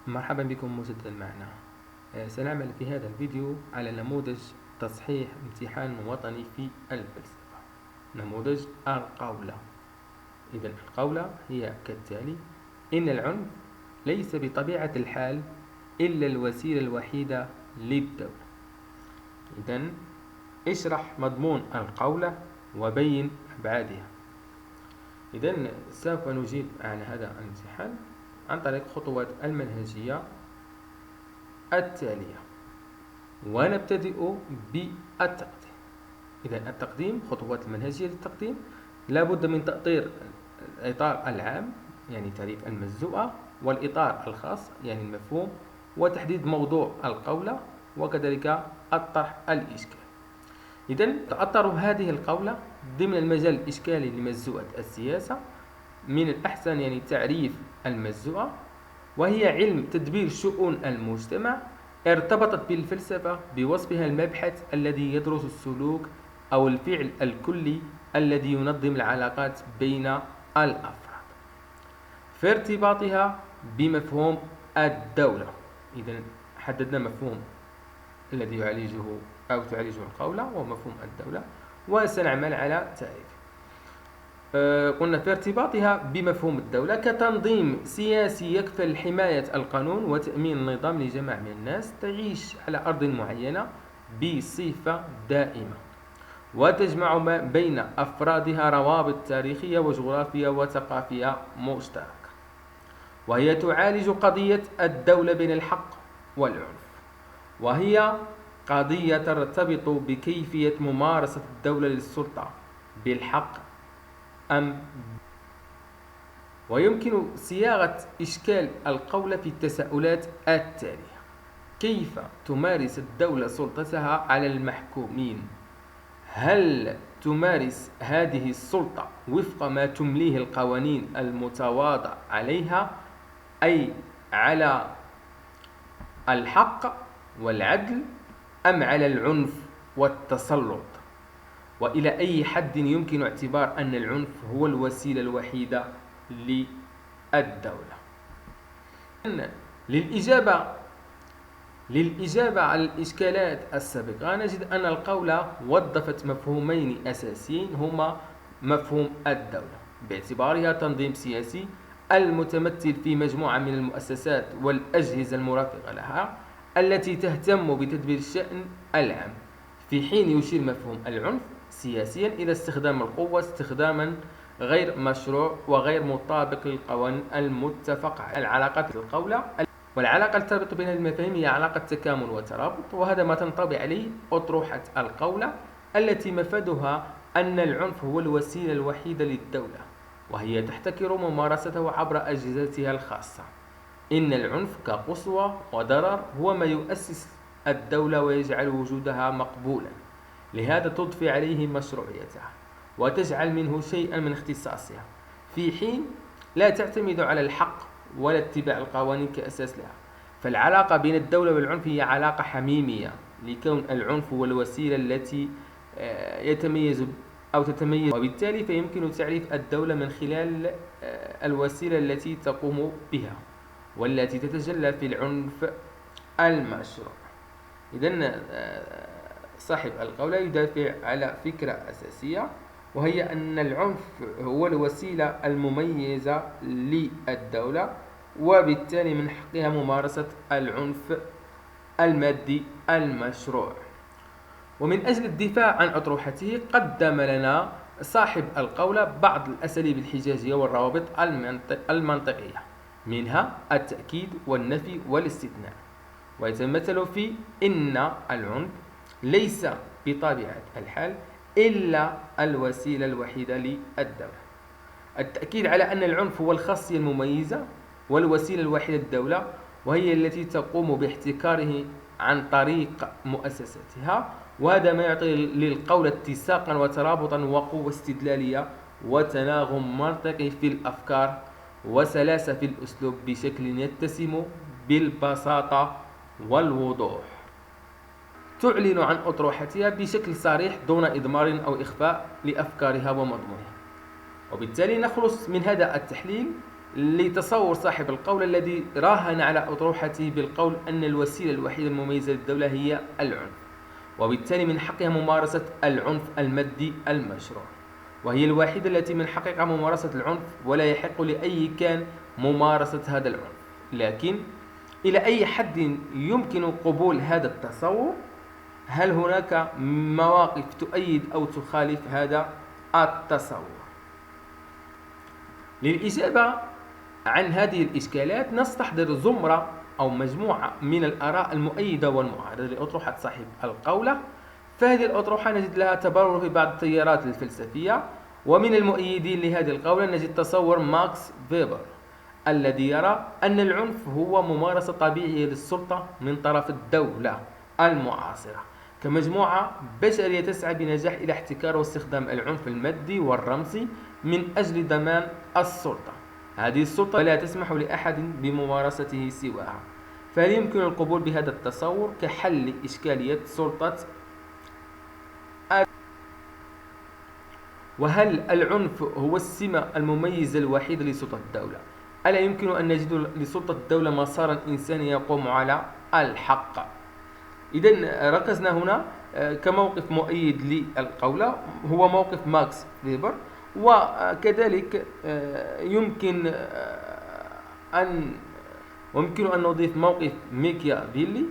مرحبا بكم مجددا معنا. سنعمل في هذا الفيديو على نموذج تصحيح امتحان وطني في الفلسفة. نموذج القولة. إذا القولة هي كالتالي: إن العنف ليس بطبيعة الحال إلا الوسيلة الوحيدة للدولة. إذا اشرح مضمون القولة وبين أبعادها. إذا سوف نجيب على هذا الامتحان عن طريق خطوات المنهجية التالية، ونبتدئ بالتقديم. إذا التقديم، خطوات المنهجية للتقديم: لابد من تأطير الإطار العام يعني تعريف المجزوءة، والإطار الخاص يعني المفهوم، وتحديد موضوع القولة، وكذلك الطرح الإشكالي. إذا تأطر هذه القولة ضمن المجال الإشكالي لمجزوءة السياسة. من الأحسن يعني تعريف المجزوءة، وهي علم تدبير شؤون المجتمع ارتبطت بالفلسفة بوصفها المبحث الذي يدرس السلوك أو الفعل الكلي الذي ينظم العلاقات بين الأفراد في ارتباطها بمفهوم الدولة. إذن حددنا مفهوم الذي تعالجه القولة وهو مفهوم الدولة، وسنعمل على تعريفه. قلنا في ارتباطها بمفهوم الدولة كتنظيم سياسي يكفل حماية القانون وتأمين النظام لجماعة من الناس تعيش على أرض معينة بصفة دائمة، وتجمع بين أفرادها روابط تاريخية وجغرافية وثقافية مشتركة، وهي تعالج قضية الدولة بين الحق والعنف، وهي قضية ترتبط بكيفية ممارسة الدولة للسلطة بالحق ويمكن صياغة إشكال القولة في التساؤلات التالية: كيف تمارس الدولة سلطتها على المحكومين؟ هل تمارس هذه السلطة وفق ما تمليه القوانين المتواضع عليها، أي على الحق والعدل، أم على العنف والتسلط؟ وإلى أي حد يمكن اعتبار أن العنف هو الوسيلة الوحيدة للدولة؟ للإجابة على الإشكالات السابقة نجد أن القولة وظفت مفهومين أساسيين هما مفهوم الدولة باعتبارها تنظيم سياسي المتمثل في مجموعة من المؤسسات والأجهزة المرافقة لها التي تهتم بتدبير الشأن العام، في حين يشير مفهوم العنف سياسيا إلى استخدام القوة استخداما غير مشروع وغير مطابق للقوانين المتفق على. العلاقات القولة والعلاقة التربط بين المفاهيم هي علاقة تكامل وترابط، وهذا ما تنطبع عليه أطروحة القولة التي مفادها أن العنف هو الوسيلة الوحيدة للدولة، وهي تحتكر ممارسته عبر أجهزتها الخاصة. إن العنف كقسوة وضرر هو ما يؤسس الدولة ويجعل وجودها مقبولا، لهذا تضفي عليه مشروعيتها وتجعل منه شيئا من اختصاصها، في حين لا تعتمد على الحق ولا اتباع القوانين كأساس لها. فالعلاقة بين الدولة والعنف هي علاقة حميمية، لكون العنف هو الوسيلة التي تتميز، وبالتالي فيمكن تعريف الدولة من خلال الوسيلة التي تقوم بها والتي تتجلى في العنف المشروع. إذن صاحب القولة يدافع على فكرة أساسية، وهي أن العنف هو الوسيلة المميزة للدولة، وبالتالي من حقها ممارسة العنف المادي المشروع. ومن أجل الدفاع عن أطروحته قدم لنا صاحب القولة بعض الأساليب الحجاجية والروابط المنطقية، منها التأكيد والنفي والاستثناء، ويتمثل في إن العنف ليس بطبيعة الحال إلا الوسيلة الوحيدة للدولة. التأكيد على أن العنف هو الخاصية المميزة والوسيلة الوحيدة للدولة، وهي التي تقوم باحتكاره عن طريق مؤسساتها، وهذا ما يعطي للقول اتساقا وترابطا وقوة استدلالية وتناغم منطقي في الأفكار وسلاسة في الأسلوب بشكل يتسم بالبساطة والوضوح. تعلن عن أطروحتها بشكل صريح دون إضمار أو إخفاء لأفكارها ومضمونها. وبالتالي نخلص من هذا التحليل لتصور صاحب القول الذي راهن على أطروحته بالقول أن الوسيلة الوحيدة المميزة للدولة هي العنف، وبالتالي من حقها ممارسة العنف المادي المشروع، وهي الوحيدة التي من حقها ممارسة العنف، ولا يحق لأي كان ممارسة هذا العنف. لكن إلى أي حد يمكن قبول هذا التصور؟ هل هناك مواقف تؤيد أو تخالف هذا التصور؟ للإجابة عن هذه الإشكالات نستحضر زمرة أو مجموعة من الآراء المؤيدة والمعارضة لأطروحة صاحب القولة. فهذه الأطروحة نجد لها تبرر في بعض التيارات الفلسفية، ومن المؤيدين لهذه القولة نجد تصور ماكس فيبر الذي يرى أن العنف هو ممارسة طبيعية للسلطة من طرف الدولة المعاصرة كمجموعة بشرية تسعى بنجاح إلى احتكار واستخدام العنف المادي والرمزي من أجل ضمان السلطة. هذه السلطة لا تسمح لأحد بممارسته سواها. فهل يمكن القبول بهذا التصور كحل إشكالية سلطة؟ وهل العنف هو السمة المميزة الوحيدة لسلطة الدولة؟ ألا يمكن أن نجد لسلطة الدولة مسارا إنسانيا يقوم على الحق؟ إذن ركزنا هنا كموقف مؤيد للقولة هو موقف ماكس فيبر، وكذلك يمكن أن نضيف موقف ميكيافيلي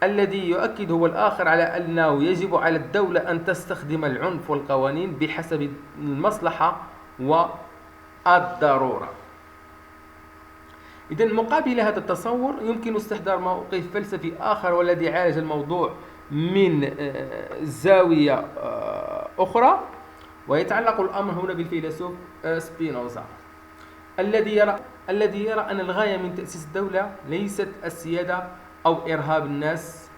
الذي يؤكد هو الآخر على أنه يجب على الدولة أن تستخدم العنف والقوانين بحسب المصلحة والضرورة. إذن مقابل هذا التصور يمكن استحضار موقف فلسفي آخر والذي عالج الموضوع من زاوية أخرى، ويتعلق الأمر هنا بالفيلسوف سبينوزا الذي يرى أن الغاية من تأسيس الدولة ليست السيادة أو إرهاب الناس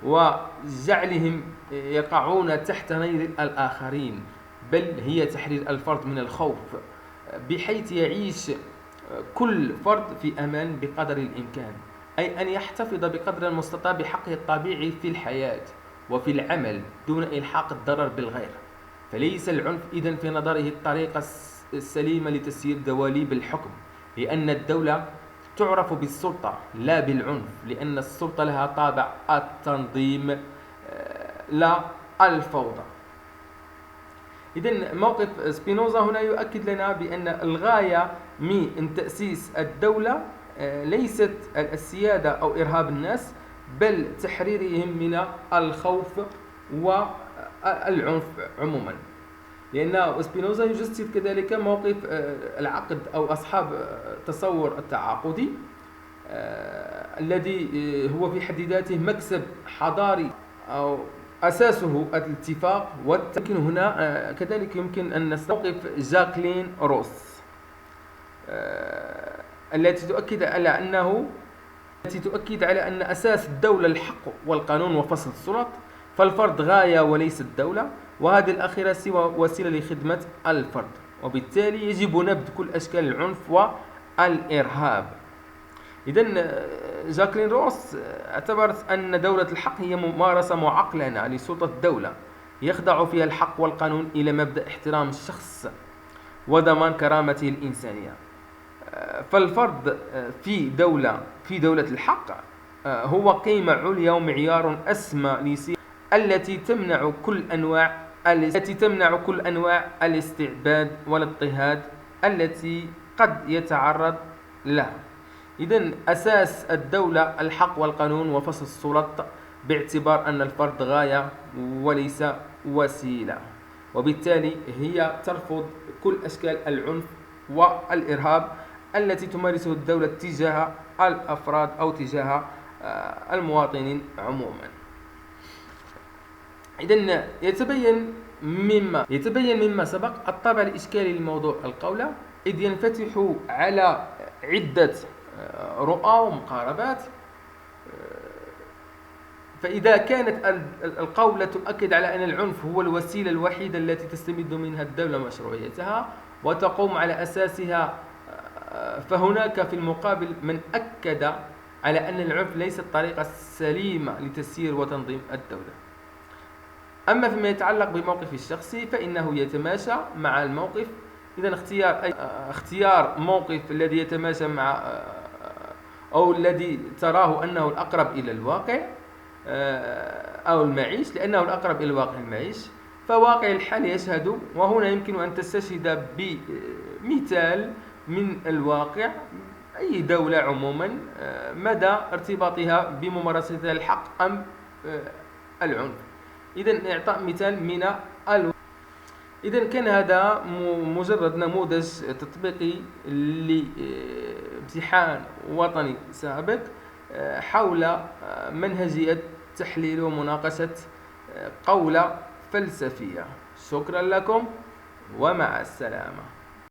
وجعلهم يقعون تحت نير الآخرين، بل هي تحرير الفرد من الخوف بحيث يعيش كل فرد في أمان بقدر الإمكان، أي أن يحتفظ بقدر المستطاع بحقه الطبيعي في الحياة وفي العمل دون إلحاق الضرر بالغير. فليس العنف إذن في نظره الطريقة السليمة لتسيير دواليب الحكم، لأن الدولة تعرف بالسلطة لا بالعنف، لأن السلطة لها طابع التنظيم لا الفوضى. إذن موقف سبينوزا هنا يؤكد لنا بأن الغاية من تأسيس الدولة ليست السيادة أو إرهاب الناس، بل تحريرهم من الخوف والعنف عموما، لأن سبينوزا يجسد كذلك موقف العقد أو أصحاب التصور التعاقدي الذي هو في حد ذاته مكسب حضاري أو أساسه الاتفاق والتمكين. هنا كذلك يمكن أن نستوقف جاكلين روس التي تؤكد على أن أساس الدولة الحق والقانون وفصل السلط، فالفرد غاية وليس الدولة، وهذه الأخيرة سوى وسيلة لخدمة الفرد، وبالتالي يجب نبذ كل أشكال العنف والإرهاب. إذن جاكلين روس اعتبرت أن دولة الحق هي ممارسة معقلنة لسلطة الدولة يخضع فيها الحق والقانون إلى مبدأ احترام الشخص وضمان كرامته الإنسانية. فالفرد في دولة الحق هو قيمة عليا ومعيار أسمى لسياسة التي تمنع كل أنواع الاستعباد والاضطهاد التي قد يتعرض لها. إذن أساس الدولة الحق والقانون وفصل السلط باعتبار أن الفرد غاية وليس وسيلة، وبالتالي هي ترفض كل أشكال العنف والإرهاب التي تمارسه الدولة تجاه الأفراد أو تجاه المواطنين عموما. إذن يتبين مما سبق الطابع الإشكالي لموضوع القولة، إذ ينفتح على عدة رؤى ومقاربات. فإذا كانت القولة تؤكد على أن العنف هو الوسيلة الوحيدة التي تستمد منها الدولة مشروعيتها وتقوم على أساسها، فهناك في المقابل من أكد على أن العنف ليس الطريقة السليمة لتسيير وتنظيم الدولة. أما فيما يتعلق بموقفي الشخصي فإنه يتماشى مع الموقف إذا اختيار موقف الذي يتماشى مع أو الذي تراه أنه الأقرب إلى الواقع أو المعيش، لأنه الأقرب إلى الواقع المعيش، فواقع الحال يشهد. وهنا يمكن أن تستشهد بمثال من الواقع أي دولة عموما مدى ارتباطها بممارستها الحق أم العنف. إذن إعطاء مثال من إذن كان هذا مجرد نموذج تطبيقي لامتحان وطني سابق حول منهجية تحليل ومناقشة قولة فلسفية. شكرا لكم ومع السلامة.